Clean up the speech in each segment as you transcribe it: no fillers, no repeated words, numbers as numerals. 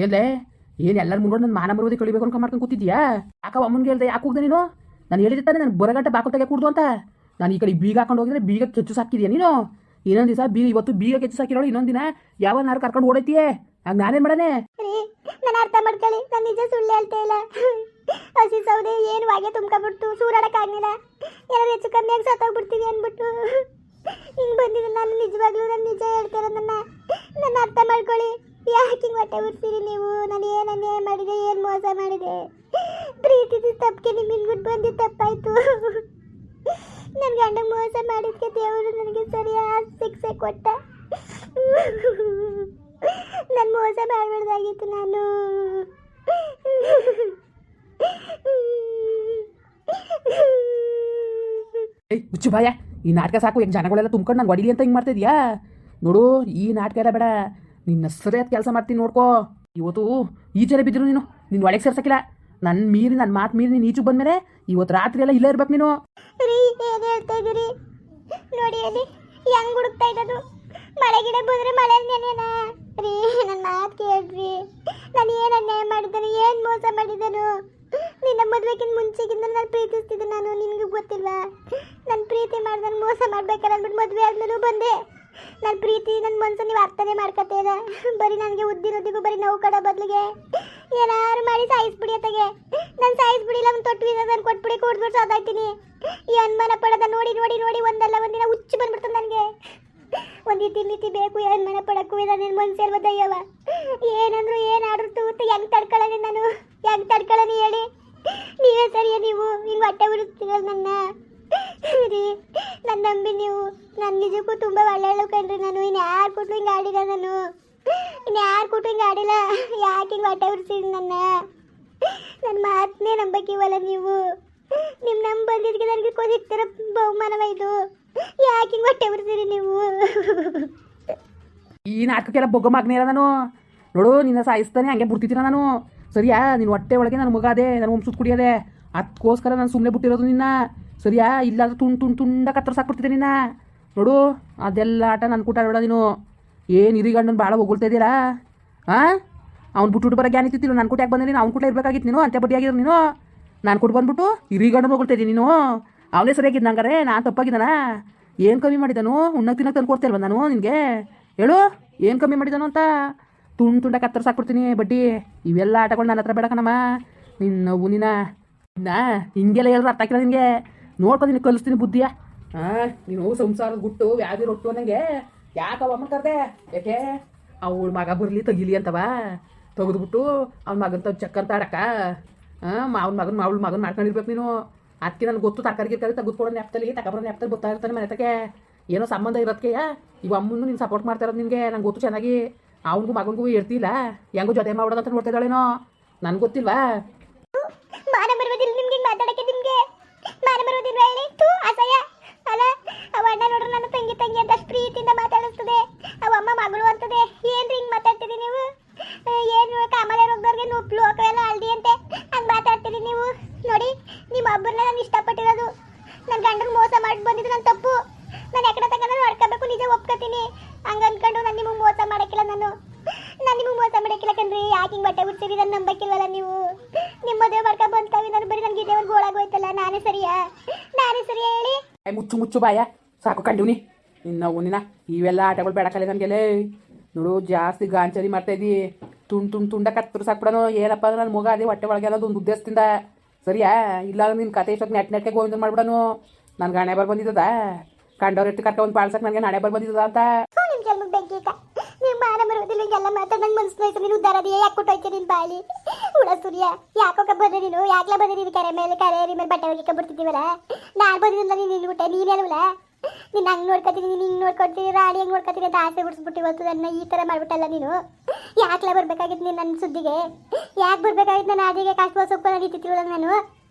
ಏನ್ಲೇ ಏನು ಎಲ್ಲರ ಮುಂದೆ ನನ್ನ ಮಾನ ಮರುವುದೇ ಕಳಿಬೇಕು ಅನ್ಕೊಂಡು ಮಾಡ್ಕೊಂಡು ಕೂತಿದ್ಯಾ? ಯಾಕ ಅಮ್ಮನಿಗೆ ಹೇಳ್ದೆ ಯಾಕೆ ಹೋಗ್ದೆ ನೀನು? ನಾನು ಹೇಳಿದೆ ತಾನೆ ನಾನು ಬರಗಂಟೆ ಬಾಕಲ್ ತೆಗೆ ಕೂಡ್ದು ಅಂತ. ನಾನು ಈ ಕಡೆ ಬೀಗ ಹಾಕೊಂಡು ಹೋಗಿದ್ರೆ ಬೀಗ ಕೆಚ್ಚು ಸಾಕಿದ್ಯಾ ನೀನು? ಇನ್ನೊಂದು ದಿವಸ ಇವತ್ತು ಬೀಗ ಕೆಚ್ಚು ಸಾಕಿರೋಳು, ಇನ್ನೊಂದು ದಿನ ಯಾವನ್ನಾರು ಕರ್ಕೊಂಡು ಓಡೈತಿಯೇ? ಆಗ ನಾನೇನು ಮಾಡನೆ? ನಾನು ಅರ್ಥ ಮಾಡ್ಕೊಳ್ಳಿ, ನಾನು ನಿಜ ಸುಳ್ಳು ಹೇಳ್ತಾ ಇಲ್ಲ. ಹಸಿ ಸೌದೆ ಏನು ಹಾಗೆ ತುಂಬ್ಕೊಂಡ್ಬಿಡ್ತು, ಸೂರಾಡಕ್ಕಾಗಲಿಲ್ಲ. ಏನಾದ್ರು ಹೆಚ್ಚು ಕಮ್ಮಿ ಆಗಿ ಸತ್ತೋಗ್ಬಿಡ್ತೀವಿ ಅಂದ್ಬಿಟ್ಟು ಹಿಂಗೆ ಬಂದಿದ್ದು. ನಾನು ನಿಜವಾಗ್ಲೂ ನಾನು ನಿಜ ಹೇಳ್ತಿರೋದನ್ನ ನನ್ನ ಅರ್ಥ ಮಾಡ್ಕೊಳ್ಳಿ. ಯಾಕೆ ಹಿಂಗೆ ಹೊಟ್ಟೆ ಉರ್ತೀರಿ ನೀವು? ನಾನು ಏನು ಅನ್ಯಾಯ ಮಾಡಿದೆ, ಏನು ಮೋಸ ಮಾಡಿದೆ? ಪ್ರೀತಿದು ತಪ್ಪಿಗೆ ನಿಮ್ಮಿಂದ್ಬಿಟ್ಟು ಬಂದಿದ್ದು ತಪ್ಪಾಯಿತು. ನನ್ನ ಗಂಡ ಮೋಸ ಮಾಡಿದ್ಕೆ ದೇವರು ನನಗೆ ಸರಿಯಾದ ಶಿಕ್ಷೆ ಕೊಟ್ಟ. ನಾನು ಮೋಸ ಮಾಡಬಾರ್ದಾಗಿತ್ತು. ನಾನು ಏಯ್ ಮುಚ್ಚು ಬಾಯ, ಈ ನಾಟಕ ಸಾಕು. ಈಗ ಜನಗಳೆಲ್ಲ ತುಂಬ್ಕೊಂಡು ನಂಗೆ ಹೊಡಿಲಿ ಅಂತ ಹಿಂಗೆ ಮಾಡ್ತಿದ್ಯಾ ನೋಡು. ಈ ನಾಟಕ ಎಲ್ಲ ಬೇಡ, ನಿನ್ನ ಸರಿಯಾದ ಕೆಲಸ ಮಾಡ್ತೀನಿ ನೋಡ್ಕೋ. ಇವತ್ತು ಈಚೆರೆ ಬಿದ್ದರು ನೀನು, ನಿನ್ನ ಒಳಗೆ ಸೇರ್ಸಕ್ಕಿಲ್ಲ. ನನ್ನ ಮೀರಿ ನನ್ನ ಮಾತು ಮೀರಿ ನೀನು ಈಚೆಗೆ ಬಂದಮೇಲೆ ಇವತ್ತು ರಾತ್ರಿ ಎಲ್ಲ ಇಲ್ಲೇ ಇರ್ಬೇಕು ನೀನು. ರೀ ಏನು ಹೇಳ್ತಾ ಇದ್ದೀರಿ? ನೋಡಿ ಅಲ್ಲಿ ಹೆಂಗ್ ಹುಡುಕ್ತಾ ಇದ್ದದು. ಮಳೆ ಗಿಡ ಬಂದ್ರೆ ಮಳೆ ನೆನೆಯನ ರೀ. ನನ್ನ ಮಾತು ಕೇಳ್ರಿ. ನಾನು ಏನು ಅನ್ಯಾಯ ಮಾಡಿದ್ದೇನೆ, ಏನು ಮೋಸ ಮಾಡಿದ್ದೇನು? ನಿನ್ನ ಮದುವೆಗಿಂತ ಮುಂಚೆಗಿಂತ ನಾನು ಪ್ರೀತಿಸ್ತಿದ್ದೆ. ನಾನು ನಿನಗೆ ಗೊತ್ತಿಲ್ವಾ? ನನ್ನ ಪ್ರೀತಿ ಮಾಡ್ದನ್ನು ಮೋಸ ಮಾಡ್ಬೇಕಲ್ಲ ಅಂದ್ಬಿಟ್ಟು ಮದುವೆ ಆದ್ಮೇಲೂ ಬಂದೆ. ನನ್ನ ಪ್ರೀತಿ ನನ್ನ ಮನಸ್ಸು ನೀವು ಅರ್ಥನೇ ಮಾಡ್ಕೊತೇ ಇಲ್ಲ. ಬರೀ ನನಗೆ ಉದ್ದಿನೊದ್ದಿಗೂ ಬರೀ ನೋವು ಕಡ ಬದಲಿಗೆ ಏನಾರು ಮಾಡಿ ಸಾಯಿಸ್ಬಿಡಿ ಅತ್ತಗೆ. ನಾನು ಸಾಯಿಸ್ಬಿಡಿಲ್ಲ, ಒಂದು ತೊಟ್ಟು ನಾನು ಕೊಟ್ಬಿಡಿ, ಕೂಡ್ಬಿಟ್ಟು ಸಾದಾಯ್ತೀನಿ. ಈ ಅನುಮಾನ ಪಡೋದ ನೋಡಿ ನೋಡಿ ನೋಡಿ ಒಂದಲ್ಲ ಒಂದಿನ ಹುಚ್ಚು ಬಂದ್ಬಿಡ್ತದೆ ನನಗೆ. ಒಂದಿತಿ ಮಿತಿ ಬೇಕು ಅನುಮಾನ ಪಡಕ್ಕೂ. ನನ್ನ ಮನ್ಸೇಲ್ವ ದಯ್ಯವ ಏನಂದ್ರು ಏನಾದ್ರು ತೂತು ಹೆಂಗೆ ತಡ್ಕೊಳ್ಳಿ? ನಾನು ಹೆಂಗೆ ತಡ್ಕೊಳ್ಳಿ ಹೇಳಿ? ನೀವೇ ಸರಿಯಾ? ನೀವು ಹಿಂಗೆ ಹೊಟ್ಟೆ ಉರಿಸ್ತೀರ ನನ್ನ ರೀ. ನನ್ನ ನಂಬಿ ನೀವು. ನನ್ನ ನಿಜಕ್ಕೂ ತುಂಬ ಒಳ್ಳೆ ಕಂಡ್ರಿ. ನಾನು ಇನ್ನು ಯಾರು ಕೊಟ್ಟು ಹಿಂಗೆ ಆಡಿಲ್ಲ. ನಾನು ಇನ್ನು ಯಾರು ಕೊಟ್ಟು ಹಿಂಗೆ ಆಡಿಲ್ಲ. ಯಾಕೆ ಹಿಂಗೆ ಹೊಟ್ಟೆ ಉರಿಸ್ತೀರಿ ನನ್ನ ಮಾತನ್ನೇ ನಂಬಕ್ಕಿವಲ್ಲ ನೀವು? ನಿಮ್ಮ ನಂಬ ಬಂದಿದ್ದಕ್ಕೆ ನನಗೆ ಸಿಗ್ತಿರೋ ಬಹುಮಾನವ ಇದು. ಯಾಕೆ ಹಿಂಗೆ ಹೊಟ್ಟೆ ಉರಿಸ್ತೀರಿ ನೀವು? ಈ ನಾಟಕಕ್ಕೆಲ್ಲ ಬೊಗ್ಗ ಮಗನೇ ಇರೋ ನಾನು ನೋಡು. ನಿನ್ನ ಸಾಯಿಸ್ತಾನೆ ಹಂಗೆ ಬಿಡ್ತಿದ್ದೀನ ನಾನು. ಸರಿಯಾ? ನಿನ್ನ ಹೊಟ್ಟೆ ಒಳಗೆ ನನ್ನ ಮಗ ಅದೇ, ನನ್ನ ವಂಶದ ಕುಡಿಯೋದೆ. ಅದಕ್ಕೋಸ್ಕರ ನಾನು ಸುಮ್ಮನೆ ಬಿಟ್ಟಿರೋದು ನಿನ್ನ. ಸರಿಯಾ? ಇಲ್ಲಾಂದ್ರೆ ತುಂಡ ಕತ್ತರ ಸಾಕ್ಬಿಡ್ತಿದ್ದೆ ನಿನ್ನ. ನೋಡು, ಅದೆಲ್ಲ ಆಟ ನನ್ನ ಕೂಟ ನೋಡ ನೀನು. ಏನು ಹಿರಿಗಣ್ಣನ ಭಾಳ ಹೊಗಳ್ತಾ ಇದ್ದೀರಾ? ಹಾಂ, ಅವ್ನು ಬಿಟ್ಟು ಬರೋ ಜ್ಞಾನ ಇತ್ತಿಲ್ಲ. ನನ್ನ ಕೂಟ ಯಾಕೆ ಬಂದೆ ನೀನು? ಅವ್ನು ಕೂಟ ಇರಬೇಕಾಗಿತ್ತು ನೀನು. ಅಂತೆ ಬಡ್ಡಿ ಆಗಿರೋ ನೀನು. ನಾನು ಕೊಟ್ಟು ಬಂದ್ಬಿಟ್ಟು ಹಿರಿಗಣ್ಣನ ಹೊಗಳ್ತಾ ಇದ್ದೀನಿ ನೀನು. ಅವನೇ ಸರಿಯಾಗಿದ್ದು ನಂಗಾರೆ ನಾನು ತಪ್ಪಾಗಿದ್ದಾನ? ಏನು ಕಮ್ಮಿ ಮಾಡಿದ್ದಾನು? ಉಣ್ಣಕ್ಕೆ ತಿನ್ನಕ್ಕೆ ತಂದು ಕೊಡ್ತೇಲ್ವ ನಾನು ನಿನಗೆ? ಹೇಳು, ಏನು ಕಮ್ಮಿ ಮಾಡಿದ್ದಾನು ಅಂತ? ತುಂಡ ಕತ್ತರ ಸಾಕ್ಬಿಡ್ತೀನಿ ಬಡ್ಡಿ. ಇವೆಲ್ಲ ಆಟಗಳು ನನ್ನ ಹತ್ರ ಬೇಡಕನಮ್ಮ. ನಿನ್ನ ಹಿಂಗೆಲ್ಲ ಹೇಳಿದ್ರೆ ಅರ್ಥ ಆಗಿಲ್ಲ ನಿನಗೆ. ನೋಡ್ಕೊಂಡು ನಿನಗೆ ಕಲಿಸ್ತೀನಿ ಬುದ್ಧಿಯ. ಹಾಂ, ನೀನು ಸಂಸಾರದ ಗುಟ್ಟು ವ್ಯಾಧಿ ರೊಟ್ಟು ಅನ್ನಂಗೆ ಯಾಕವ ಅಮ್ಮ ಕರ್ದೆ? ಯಾಕೆ ಅವಳ ಮಗ ಬರಲಿ ತೆಗಿಲಿ ಅಂತವ ತೆಗೆದ್ಬಿಟ್ಟು ಅವ್ನ ಮಗನ ತಂದು ಚಕ್ಕಂತ ಆಡಕ್ಕ? ಹಾಂ, ಅವಳ ಮಗನ ಮಾಡ್ಕೊಂಡಿರ್ಬೇಕು ನೀನು. ಅದಕ್ಕೆ ನನಗೆ ಗೊತ್ತು. ತರಕಾರಿ ಗಿರ್ಕಾರಿ ತೆಗೆದುಕೊಡೋ ನೆಪ್ತಲ್ಲಿ ತಗೊಬರೋ ನೆಪ್ತಲ್ಲಿ ಗೊತ್ತಾ ಇರ್ತಾನೆ ಮನೆ ತಕ್ಕೆ. ಏನೋ ಸಂಬಂಧ ಇರೋದಕ್ಕೆ ಇವ ಅಮ್ಮನ್ನು ನೀನು ಸಪೋರ್ಟ್ ಮಾಡ್ತಾ ಇರೋದು ನಿನಗೆ ನಂಗೆ ಗೊತ್ತು ಚೆನ್ನಾಗಿ. ಅವನಿಗೂ ಮಗನಿಗೂ ಇರ್ತಿಲ್ಲ, ಹೆಂಗೂ ಜೊತೆ ಮಾಡೋದು ಅಂತ ನೋಡ್ತಾ ಇದ್ದಾಳೇನೋ. ನನಗೆ ಗೊತ್ತಿಲ್ವಾ? ಮಾನ ಬರುವುದಿಲ್ಲ ನಿಮ್ಗೆ ಮಾತಾಡಕ್ಕೆ. ನಿಮ್ಗೆ ಮಾನ ಬರುವುದಿಲ್ಲ ಹೇಳಿ? ಅಸಹ್ಯ ಅಲ್ಲ. ಅವ ಅಣ್ಣ ನೋಡ್ರಿ ನನ್ನ ತಂಗಿ ಅಂತ ಅಷ್ಟು ಪ್ರೀತಿಯಿಂದ ಮಾತಾಡಿಸ್ತದೆ. ಅವ ಅಮ್ಮ ಮಗಳು ಅಂತದೆ. ಏನ್ರಿ ಹಿಂಗೆ ಮಾತಾಡ್ತೀರಿ ನೀವು? ಏನು ಕಾಮಲೆ ರೋಗದವ್ರಿಗೆ ನುಪ್ಪಲು ಎಲ್ಲ ಅಲ್ದಿ ಅಂತೆ ಹಂಗೆ ಮಾತಾಡ್ತೀರಿ ನೀವು? ನೋಡಿ, ನಿಮ್ಮ ಒಬ್ಬರನ್ನ ನಾನು ಇಷ್ಟಪಟ್ಟಿರೋದು. ನನ್ನ ಗಂಡನ ಮೋಸ ಮಾಡಿ ಬಂದಿದ್ದು ನನ್ನ ತಪ್ಪು. ನಾನು ಯಾಕಡೆ ತಗೊಂಡು ನೋಡ್ಕೋಬೇಕು, ನಿಜ ಒಪ್ಕೋತೀನಿ. ಹಂಗೆ ಅಂದ್ಕೊಂಡು ನಾನು ನಿಮಗೆ ಮೋಸ ಮಾಡೋಕ್ಕಿಲ್ಲ. ನಾನು ನಿಮಗೆ ಮೋಸ ಮಾಡೋಕ್ಕಿಲ್ಲ ಕಣ್ರಿ. ಯಾಕೆ ಹಿಂಗೆ ಬಟ್ಟೆ ಬಿಡ್ತೀರಿ? ನಾನು ನಂಬಕ್ಕಿಲ್ವಲ್ಲ ನೀವು? ನಿಮ್ಮ ಮದುವೆ ಮಾಡ್ಕೊಂಡು ಬಂತಾವಿ. ನಾನು ಬರೀ ನನಗೆ ಇದೇವರೆಗೂ ಗೋಳಾಗೋಯ್ತಲ್ಲ. ನಾನೇ ಸರಿಯಾ ಹೇಳಿ? ಮುಚ್ಚು ಬಾಯ ಸಾಕು ಕಂಡಿವ್ನಿ ನಿನ್ನ. ಇವೆಲ್ಲ ಆಟಗಳು ಬೇಡಕಲ್ಲ ನನಗೆಲ್ಲ. ನೋಡು, ಜಾಸ್ತಿ ಗಾಂಚರಿ ಮಾಡ್ತಾಯಿದ್ದಿ. ತುಂಡ ಕತ್ತರು ಸಾಕ್ಬಿಡೋನು. ಏನಪ್ಪ ಅಂದ್ರೆ ನನ್ನ ಮಗ ಅದೇ ಹೊಟ್ಟೆ ಒಳಗೆ ಅನ್ನೋದು ಒಂದು ಉದ್ದೇಶದಿಂದ. ಸರಿಯಾ? ಇಲ್ಲ ನಿನ್ನ ಕತೆ ಇಷ್ಟೊತ್ತು ನೆಟ್ಗೆ ಗೋವಿಂದ ಮಾಡ್ಬಿಡೋನು. ನನಗೆ ಹಣೆ ಬರ್ ಬಂದಿದ್ದದ ಕಂಡವ್ರ ಎಟ್ಟು ಕರ್ಕ ಒಂದು ಪಾಳ್ಸಕ್ಕೆ ನನಗೆ ಹಣೆ ಬರ್ ಬಂದಿದ್ದದ ಅಂತ. ನಿಮ್ಮ ಜನ್ಮಕ್ಕೆ ಬೆಂಕಿ ನೀವು ಮಾನ ಬರೋದಿಲ್ಲ. ಹಿಂಗೆಲ್ಲ ಮಾತಾಡಂಗೆ ಮನಸ್ಸು ನೀನು ಉದ್ದಾರದಿಯೇ ಯಾಕೆ ಕೊಟ್ಟೋಯ್ತು ನಿನ್ನ ಬಾಳಿ ಹುಳ ಸೂರ್ಯ? ಯಾಕೋಕ ಬಂದೆ ನೀನು? ಯಾಕೆ ಬಂದೆ ನೀನು? ಕರೆ ಮೇಲೆ ಬಟ್ಟೆ ಒಳಗೆ ಬರ್ತಿದ್ದೀವಲ್ಲ. ನಾನು ಬಂದಿದ್ದಿಲ್ಲ, ನೀನು ನಿಲ್ಬಿಟ್ಟೆ. ನೀನೇನಲ್ಲ ನೀನು ಹಂಗೆ ನೋಡ್ಕೊತೀನಿ, ನೀನು ಹಿಂಗೆ ನೋಡ್ಕೊಡ್ತೀನಿ, ರಾಣಿ ಹೆಂಗೆ ನೋಡ್ಕೊತೀನಿ ಅಂತ ಆಸೆ ಬಿಡಿಸ್ಬಿಟ್ಟು ಇವತ್ತು ನನ್ನ ಈ ಥರ ಮಾಡ್ಬಿಟ್ಟಲ್ಲ ನೀನು. ಯಾಕೆ ಬರ್ಬೇಕಾಗಿತ್ತು ನೀನು ನನ್ನ ಸುದ್ದಿಗೆ? ಯಾಕೆ ಬರ್ಬೇಕಾಗಿತ್ತು? ನಾನು ಅದಿಗೆ ಕಷ್ಟ ಸೊಪ್ಪು ನಿಂತಿರ್ತೀವಲ್ಲ ನಾನು.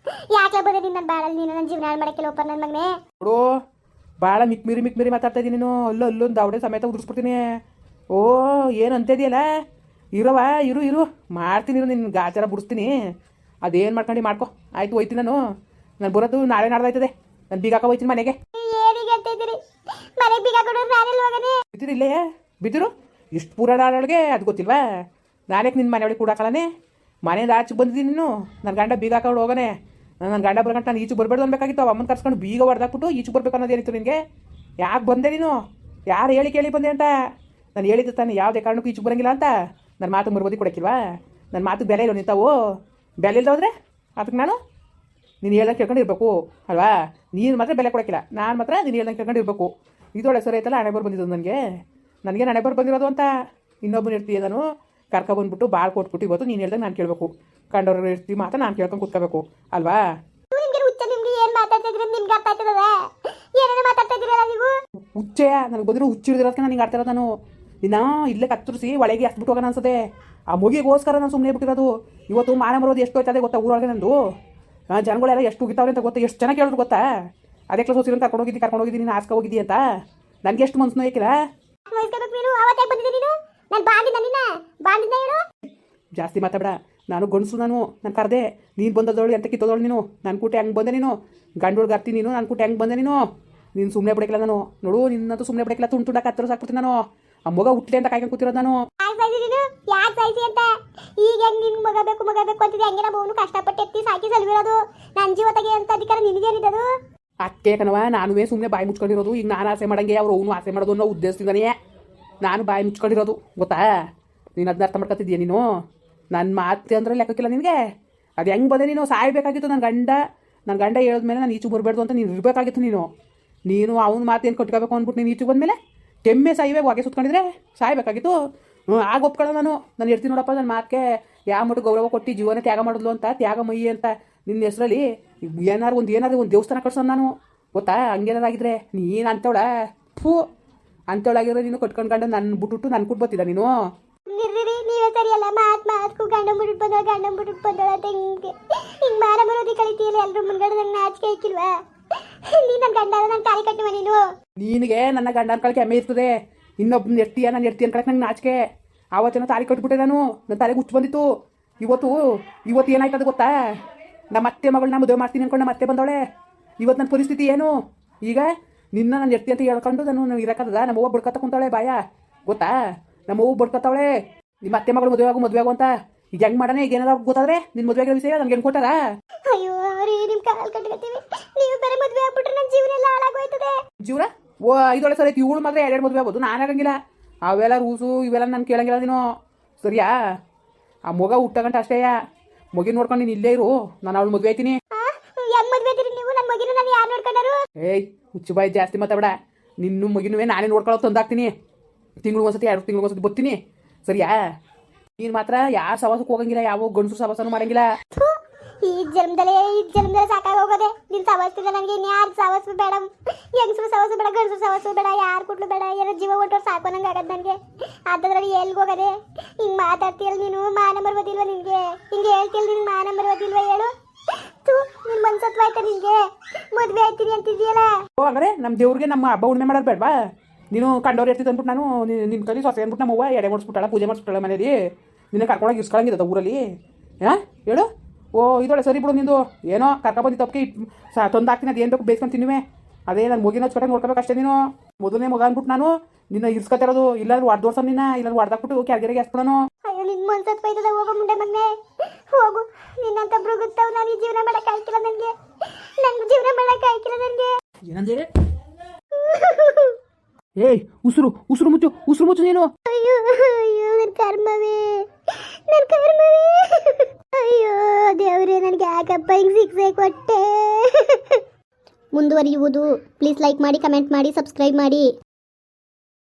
ಯಾಕೆ ಬಂದೆ ನೀನು ನನ್ನ ಬಾಳಲ್ಲಿ? ನೀನು ನನ್ನ ಜೀವನ ಮಾಡಕ್ಕಿಲ್ಲ ಒಪ್ಪ ನನ್ನ ಮಗನೇ. ನೋಡು, ಭಾಳ ಮಿಕ್ಮಿರಿ ಮಾತಾಡ್ತಾ ಇದ್ದೀನಿ ನೀನು. ಅಲ್ಲೊಂದು ದಾವಡೆ ಸಮೇತ ಉದುರಿಸ್ಬಿಡ್ತೀನಿ. ಓ, ಏನು ಅಂತಿದೆಯಲ್ಲ? ಇರವ ಇರು ಮಾಡ್ತೀನಿ. ನಿನ್ನ ಗಾಚಾರ ಬಿಡಿಸ್ತೀನಿ. ಅದೇನು ಮಾಡ್ಕೊ. ಆಯ್ತು, ಹೋಯ್ತೀನಿ ನಾನು ಬರೋದು ನಾಳೆ ನಾಡ್ದಾಯ್ತದೆ. ನಾನು ಬೀಗಾಕ ಹೋಯ್ತೀನಿ ಮನೆಗೆ. ಏನಿಗೆ ಅಂತ ಇದ್ದೀರಿ? ಮನೆಗೆ ಬೀಗ ಕೊಡೋರು ನಾನೆಲ್ಲ ಹೋಗನೆ. ಬಿದ್ದಿರು ಇಲ್ಲೇ ಬಿದ್ದಿರು. ಇಷ್ಟು ಪೂರ ನಾಡೊಳಗೆ ಅದು ಗೊತ್ತಿಲ್ವಾ? ನಾನೇಕೆ ನಿನ್ನ ಮನೆ ಒಳಗೆ ಕೂಡಾಕಳನೆ ಮನೆಯಿಂದ ಆಚೆಗೆ ಬಂದಿದ್ದೀನಿ ನೀನು ನನ್ನ ಗಂಡ ಬೀಗ ಹಾಕೊಂಡು ಹೋಗನೆ ನನ್ನ ಗಂಡ ಬರಗಂಟ ನಾನು ಈಚೆಗೆ ಬರಬೇಡ ಅನ್ಬೇಕಾಗಿತ್ತು ಅಮ್ಮನ ಕರ್ಸ್ಕೊಂಡು ಬೀಗ ಹೊಡೆದಾಕ್ಬಿಟ್ಟು ಈಚೆಗೆ ಬರ್ಬೇಕು ಅನ್ನೋದೇನಿತ್ತು ನಿನಗೆ ಯಾಕೆ ಬಂದೆ ನೀನು ಯಾರು ಹೇಳಿ ಕೇಳಿ ಬಂದೆ ಅಂತ ನಾನು ಹೇಳಿದ್ದು ತಾನೆ ಯಾವುದೇ ಕಾರಣಕ್ಕೂ ಈಚೆಗೆ ಬರೋಂಗಿಲ್ಲ ಅಂತ ನನ್ನ ಮಾತು ಮರುಬದಿ ಕೊಡೋಕ್ಕಿಲ್ವಾ ನನ್ನ ಮಾತು ಬೆಲೆ ಇಲ್ಲ ನಿಂತಾವು ಬೆಲೆ ಇಲ್ಲದೋದ್ರೆ ಅದಕ್ಕೆ ನಾನು ನೀನು ಹೇಳ್ದಂಗೆ ಕೇಳ್ಕೊಂಡು ಇರಬೇಕು ಅಲ್ವಾ ನೀನು ಮಾತ್ರ ಬೆಲೆ ಕೊಡೋಕ್ಕಿಲ್ಲ ನಾನು ಮಾತ್ರ ನೀನು ಹೇಳ್ದಂಗೆ ಕೇಳ್ಕೊಂಡು ಇರಬೇಕು ಇದೊಳಗೆ ಸರಿ ಆಯ್ತಲ್ಲ ಹಣೆ ಬಂದಿದ್ದು ನನಗೆ ಹಣೆ ಬಂದಿರೋದು ಅಂತ ಇನ್ನೊಬ್ಬನ ಇರ್ತೀಯ ನಾನು ಕರ್ಕೊಬಂದ್ಬಿಟ್ಟು ಬಾಳ್ ಕೊಟ್ಬಿಟ್ಟು ಇವತ್ತು ನೀನು ಹೇಳ್ದಂಗೆ ನಾನು ಕೇಳಬೇಕು ಕಂಡವ್ರು ಇರ್ತೀವಿ ಮಾತ್ರ ನಾನು ಕೇಳ್ಕೊಂಡು ಕೂತ್ಕೋಬೇಕು ಅಲ್ವಾ ಹುಚ್ಚೆಯ ನನಗೆ ಬಂದಿರೋ ಹುಚ್ಚು ಹಿಡಿದಿರೋದಕ್ಕೆ ನನಗೆ ಆಡ್ತಾ ಇರೋದು ನಾನು ದಿನ ಇಲ್ಲೇ ಕತ್ತರಿಸಿ ಒಳಗೆ ಹಸ್ಬಿಟ್ಟು ಹೋಗೋಣ ಅನ್ಸುತ್ತೆ ಆ ಮುಗಿಗೋಸ್ಕರ ನಾನು ಸುಮ್ಮನೆ ಬಿಟ್ಟಿರೋದು ಇವತ್ತು ಮಾನ ಮರೋದು ಎಷ್ಟು ಹೋಯ್ತದೆ ಗೊತ್ತಾ ಊರೊಳಗೆ ನಂದು ಜನಗಳೆಲ್ಲ ಎಷ್ಟು ಹೋಗಿತಾವ್ರೆ ಅಂತ ಗೊತ್ತಾ ಎಷ್ಟು ಚೆನ್ನಾಗಿ ಕೇಳಿದ್ರು ಗೊತ್ತಾ ಅದೇ ಕ್ಲಾಸ್ ಹೋಗಿರೋ ಕರ್ಕೊಂಡೋಗಿದ್ದೀನಿ ನೀನು ಆಸ್ಕ ಹೋಗಿದ್ದಿ ಅಂತ ನನಗೆ ಎಷ್ಟು ಮನ್ಸು ನೋಯ್ಕಿಲ್ಲ ಜಾಸ್ತಿ ಮಾತಾಡ ನಾನು ಗಂಡಸು ನಾನು ಕರೆದೆ ನೀನು ಬಂದದವಳು ಅಂತ ಕಿತ್ತೋದವಳು ನೀನು ನನ್ನ ಕೂಟೆ ಹೆಂಗೆ ಬಂದೆ ನೀನು ಗಂಡೊಳಗೆ ಅರ್ತಿ ನೀನು ನನ್ನ ಕೂಟೆ ಹೆಂಗೆ ಬಂದೆ ನೀನು ಸುಮ್ಮನೆ ಬಿಡಕ್ಕಿಲ್ಲ ನಾನು ನೋಡು ನಿನ್ನಂತೂ ಸುಮ್ಮನೆ ಬಿಡಕ್ಕಿಲ್ಲ ತುಂಡು ಕತ್ತರು ಸಾಕ್ಬಿಡ್ತೀನಿ ನಾನು ಆ ಮಗ ಹುಟ್ಟಲೆ ಅಂತ ಕಾಯ್ಕೊಂಡು ಕೂತಿರೋದು ನಾನು ಈಗ ನಿನ್ ಮಗ ಬೇಕು ಅಂತಿದ್ದೆ ಹಂಗೆ ನಮ್ಮ ಕಷ್ಟಪಟ್ಟು ಎತ್ತಿ ಸಾಕಿ ಸಲ್ವಿರೋದು ನನ್ನ ಜೀವತೆಗೆ ಅಂತ ಅಧಿಕಾರ ನಿನಗೇನಿದ್ದದು ಅಕ್ಕೆ ಕಣವ ನಾನುವೇ ಸುಮ್ಮನೆ ಬಾಯಿ ಮುಚ್ಕೊಂಡಿರೋದು ಈಗ ನಾನು ಆಸೆ ಮಾಡಂಗೆ ಅವ್ರು ಅವನು ಆಸೆ ಮಾಡೋದು ಅನ್ನೋ ಉದ್ದೇಶದಿಂದನೇ ನಾನು ಬಾಯಿ ಮುಚ್ಕೊಂಡಿರೋದು ಗೊತ್ತಾ ನೀನು ಅದನ್ನ ಅರ್ಥ ಮಾಡ್ಕೊತಿದ್ದೀಯ ನೀನು ನನ್ನ ಮಾತು ಅಂದ್ರೆ ಲೆಕ್ಕಕ್ಕಿಲ್ಲ ನಿನಗೆ ಅದು ಹೆಂಗೆ ಬಂದೆ ನೀನು ಸಾಯ್ಬೇಕಾಗಿತ್ತು ನನ್ನ ಗಂಡ ಹೇಳಿದ್ಮೇಲೆ ನಾನು ಈಚು ಬರಬೇಡ್ದು ಅಂತ ನೀನು ಇರಬೇಕಾಗಿತ್ತು ನೀನು ಅವನ ಮಾತೇನು ಕಟ್ಕೋಬೇಕು ಅಂದ್ಬಿಟ್ಟು ನೀನು ಈಚು ಬಂದಮೇಲೆ ಕೆಮ್ಮೆ ಸಾಯಿವೆ ಹೊಗೆ ಸುತ್ಕೊಂಡಿದ್ರೆ ಸಾಯ್ಬೇಕಾಗಿತ್ತು ಆಗ ಒಪ್ಕೊಳ್ಳೋ ನಾನು ಇರ್ತೀನಿ ನೋಡಪ್ಪ ನನ್ನ ಮಾತಿಗೆ ಯಾವ ಮಟ್ಟು ಗೌರವ ಕೊಟ್ಟು ಜೀವನ ತ್ಯಾಗ ಮಾಡಿದ್ಲು ಅಂತ ತ್ಯಾಗ ಮಯ್ಯಿ ಅಂತ ನಿನ್ನ ಹೆಸರಲ್ಲಿ ಏನಾದ್ರು ಒಂದು ದೇವಸ್ಥಾನ ಕಟ್ಸೋದು ನಾನು ಗೊತ್ತಾ ಹಂಗೇನಾರಾಗಿದ್ರೆ ನೀನು ಅಂತವಳ ಅಂತವಳಾಗಿರೋ ನೀನು ಕಟ್ಕೊಂಡು ನನ್ನ ಬಿಟ್ಬಿಟ್ಟು ನನ್ನ ಕೊಟ್ಟು ಬರ್ತಿದ್ದ ನೀನು ನೀವೇ ಸರಿಯಲ್ಲ ಮಾತ್ಕು ಗಂಡ ಬಿಟ್ಟು ಬಂದೋಳ ಅಂತ ಹಿಂಗೆ ಮಾರ ಬರೋದಿ ಕಳಿತೀಯಲ್ಲ ಎಲ್ರು ಮುಂದ್ಗಡೆ ನಂಗೆ ನಾಚಿಕೆ ಐಕಿಲ್ವಾ ನೀ ನನ್ನ ಗಂಡ ನನ್ನ ತಾಳಿ ಕಟ್ಟುವ ನೀನು ನಿನಗೆ ನನ್ನ ಗಂಡ ಅನ್ಕೊಳಕ್ಕೆ ಹೆಮ್ಮೆ ಇರ್ತದೆ ಇನ್ನೊಬ್ಬನ ಎರ್ತೀಯ ನಾನು ಎರ್ತಿ ಅನ್ಕೊಳಕ್ಕೆ ನಂಗೆ ನಾಚಿಕೆ ಆವತ್ತೇನೋ ತಾಳಿ ಕಟ್ಬಿಟ್ಟೆ ನಾನು ನನ್ನ ತಾಳಿಗೆ ಹುಚ್ಚು ಬಂದಿತ್ತು ಇವತ್ತು ಏನಾಯ್ತದ ಗೊತ್ತಾ ನಮ್ಮ ಅತ್ತೆ ಮಗಳನ್ನ ಮದುವೆ ಮಾಡ್ತೀನಿ ಅನ್ಕೊಂಡು ನಮ್ಮ ಅತ್ತೆ ಬಂದವಳೆ ಇವತ್ತು ನನ್ನ ಪರಿಸ್ಥಿತಿ ಏನು ಈಗ ನಿನ್ನ ನಾನು ಎರ್ತಿ ಅಂತ ಹೇಳ್ಕೊಂಡು ನಾನು ಇರಕ್ಕದ ನಮ್ಮ ಅವ್ವ ಬಡ್ಕೊತ ಕುಂತಾಳೆ ಬಾಯ ಗೊತ್ತಾ ನಮ್ಮ ಅವ್ವ ಬಡ್ಕೊತಾವಳೆ ನಿಮ್ಮ ಅತ್ತೆ ಮಗಳು ಮದುವೆ ಆಗು ಅಂತ ಈಗ ಹೆಂಗೆ ಮಾಡೋಣ ಈಗ ಏನಾದ್ರು ಗೊತ್ತಾದ್ರೆ ನಿನ್ನ ಮದುವೆ ಆಗಿರೋ ವಿಷಯ ನನಗೆ ಹೆಂಗೆ ಕೊಟ್ಟಾರ ಅಯ್ಯೋ ರೀ ನಿಮ್ಮ ಕಾಲು ಕಟ್ಕೊತೀವಿ ನೀವು ಬೇರೆ ಮದುವೆ ಆಗ್ಬಿಟ್ರೆ ನನ್ನ ಜೀವನ ಎಲ್ಲ ಹಾಳಾಗೋಯ್ತದೆ ಜೀವನ ಇದೊಳೆ ಸರಿ ಇವಳು ಮಾತ್ರ ಎರಡು ಮದುವೆ ಆಗ್ಬೋದು ನಾನು ಆಗಂಗಿಲ್ಲ ಅವೆಲ್ಲ ರೂಸು ಇವೆಲ್ಲ ನಾನು ಕೇಳಂಗಿಲ್ಲ ನೀನು ಸರಿಯಾ ಆ ಮಗ ಹುಟ್ಟಗಂಟ ಅಷ್ಟೇ ಮಗಿ ನೋಡ್ಕೊಂಡು ನೀನು ಇಲ್ಲೇ ಇರು ನಾನು ಅವಳು ಮದುವೆ ಆಯ್ತೀನಿ ಹೆಂಗ್ ಮದುವೆ ಆಯ್ತೀರಿ ನೀವು ನನ್ನ ಮಗಿನ ನಾನು ಯಾರು ನೋಡ್ಕೊಂಡರು ಏಯ್ ಹುಚ್ಚು ಬಾಯಿ ಜಾಸ್ತಿ ಮಾತಾಡ ನಿನ್ನ ಮಗಿನೂ ನಾನೇ ನೋಡ್ಕೊಳ್ಳೋ ತಂದಾಕ್ತೀನಿ ತಿಂಗಳು ಒಂದ್ಸತಿ 2 ತಿಂಗಳು ಒಂದ್ಸತಿ ಬರ್ತೀನಿ ಸರಿಯಾ ನೀನು ಮಾತ್ರ ಯಾರ ಸವಾಸಕ್ಕೆ ಹೋಗಂಗಿಲ್ಲ ಯಾವ ಗಂಡಸರು ಸವಾಸನೂ ಮಾಡಂಗಿಲ್ಲ ಈ ಜನ್ಮದಲ್ಲೇ ಸಾಕಾಗೋಗದೆ ನಿನ್ ಸವಾಸದಿಂದ ನನಗೆ ಇನ್ಯಾರು ಸವಾಸ ಬೇಡ ಹೆಂಗಸರು ಸವಾಸ ಬೇಡ ಗಂಡಸರು ಸವಾಸ ಬೇಡ ಯಾರು ಕೊಟ್ಲು ಬೇಡ ಏನೋ ಜೀವ ಒಟ್ಟರು ಸಾಕು ನಂಗೆ ಆಗದು ನನಗೆ ಅದ್ರಲ್ಲಿ ಎಲ್ಗೋಗದೆ ಹಿಂಗೆ ಮಾತಾಡ್ತೀಯಲ್ಲ ನೀನು ಮಾನ ಮರ್ಬೋದಿಲ್ವ ನಿನಗೆ ಹಿಂಗೆ ಹೇಳ್ತಿಲ್ಲ ನಿನ್ ಮಾನ ಮರ್ಬೋದಿಲ್ವ ಹೇಳು ನಿನ್ ಮನ್ಸತ್ವ ಆಯ್ತಾ ನಿನಗೆ ಮದುವೆ ಆಯ್ತೀನಿ ಅಂತಿದ್ಯಲ್ಲ ಹಂಗಾರೆ ನಮ್ಮ ದೇವ್ರಿಗೆ ನಮ್ಮ ಹಬ್ಬ ಉಣ್ಮೆ ಮಾಡೋದು ಬೇಡವಾ ನೀನು ಕಂಡವ್ರು ಇರ್ತಿದ್ದು ಅಂದ್ಬಿಟ್ಟು ನಾನು ನಿನ್ನ ಕಲಿ ಸೊಸೆ ಅಂದ್ಬಿಟ್ಟು ನಮ್ಮ ಅವ್ವ ಎಡೆ ಮಾಡಿಸ್ಬಿಟ್ಟಾಳ ಪೂಜೆ ಮಾಡಿಸ್ಬಿಟ್ಟಾಳ ಮನೇಲಿ ನಿನ್ನ ಕರ್ಕೊಂಡೋಗಿ ಇಸ್ಕೊಳಂಗಿದ್ದದ ಊರಲ್ಲಿ ಹೇಳು ಇದೊಳೆ ಸರಿ ಬಿಡು ನಿಂದು ಏನೋ ಕರ್ಕೊಬಂದು ತಪ್ಪಿ ತಂದಾಕ್ತೀನಿ ಅದು ಏನು ಬೇಕು ಬೇಸ್ಕೊಂಡು ತಿನ್ನುವೆ ಅದೇ ನಾನು ಮುಗಿನ ಹಚ್ಕೊಟ್ಟೆ ನೋಡ್ಕೋಬೇಕಷ್ಟೇ ನೀನು ಮೊದಲನೇ ಮಗ ಅಂದ್ಬಿಟ್ಟು ನಾನು ನಿನ್ನ ಇರ್ಸ್ಕೊತಿರೋದು ಇಲ್ಲಾಂದ್ರೆ ಹೊಡೆದೋರ್ಸ ನಿನ್ನ ಇಲ್ಲಾಂದ್ರೆ ಹೊಡೆದಾಕ್ಬಿಟ್ಟು ಕೆಳಗೆರೆಗೆ ಹಸ್ಬಿಡೋನು ಅಯ್ಯೋ ನಿನ್ ಮನ್ಸತ್ವ ಇದ್ದದ ಹೋಗೋ ಮುಂಡೆ ಮಗನೆ ಹೋಗು ನಿನ್ನಂತ ಬೃಗುತ್ತವ್ ನಾನು ಈ ಜೀವನ ಮಾಡಕ್ಕೆ ಆಯ್ಕಿಲ್ಲ ನನಗೆ ಜೀವನ ಮಾಡಕ್ಕೆ ಆಯ್ಕಿಲ್ಲ ನನಗೆ ಏನಂದ್ರೆ ಏಯ್ ಉಸಿರು ಮುಚ್ಚು ನೀನು ಅಯ್ಯೋ ನನ್ನ ಕರ್ಮವೇ ಅಯ್ಯೋ ದೇವ್ರೆ ನನಗೆ ಯಾಕಪ್ಪ ಹಿಂಗೆ ಶಿಕ್ಷೆ ಕೊಟ್ಟೆ ಮುಂದುವರಿಯುವುದು ಪ್ಲೀಸ್ ಲೈಕ್ ಮಾಡಿ ಕಮೆಂಟ್ ಮಾಡಿ ಸಬ್ಸ್ಕ್ರೈಬ್ ಮಾಡಿ